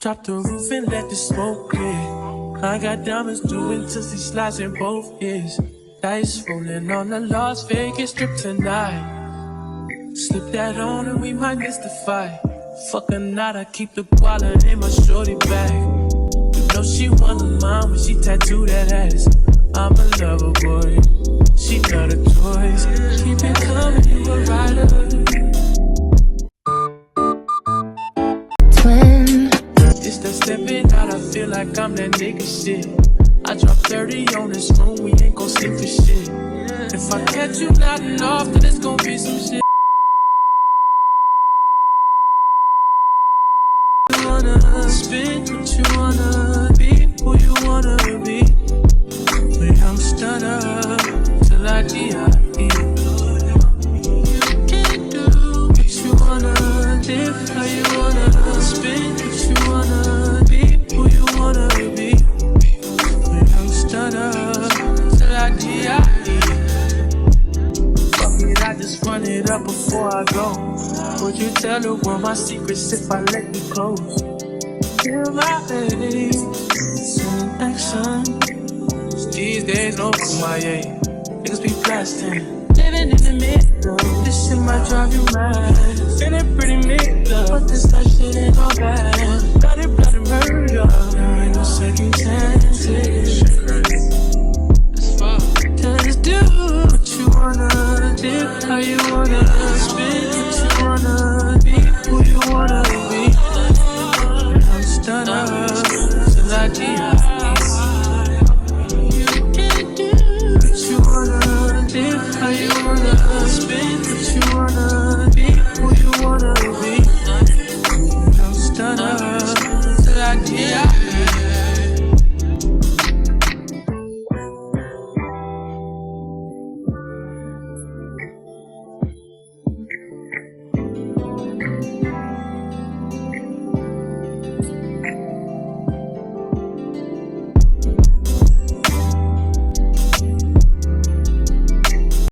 Drop the roof and let the smoke clear. I got diamonds doing Tootsie slides in both ears. Dice rolling on the Las Vegas strip tonight. Slip that on and we might miss the fight. Fuck or not, I keep the guala in my shorty bag. You know she one of mine when she tattooed that ass. I'm a lover boy, she love the toys. Keep it coming, you a rider. It's that stepping out, I feel like I'm that nigga shit. I drop 30 on this room, we ain't gon' sleep for shit. If I catch you nodding off, then it's gon' be some shit. You wanna spin, what you wanna be, who you wanna be. When I'm stunner, till I D.I.E. You can't do what you wanna live, how you wanna spin, what you wanna be, who you wanna be. When I'm stunner, till I D.I.E. Fuck it, I just run it up before I go. Would you tell the world my secrets if I let you close? Feel my baby, send action. These days, no Kumaye. Niggas be blasting. Living in the middle. This shit might drive you mad. Feeling pretty mixed up, but this that shit ain't all bad. Got it, blood and murder. There ain't no second chances. Just do what you wanna do, how you wanna spin, what you wanna be, who you wanna be. I'm stunner, till I D.I.E. You can't do what you wanna live, how you wanna spin, what you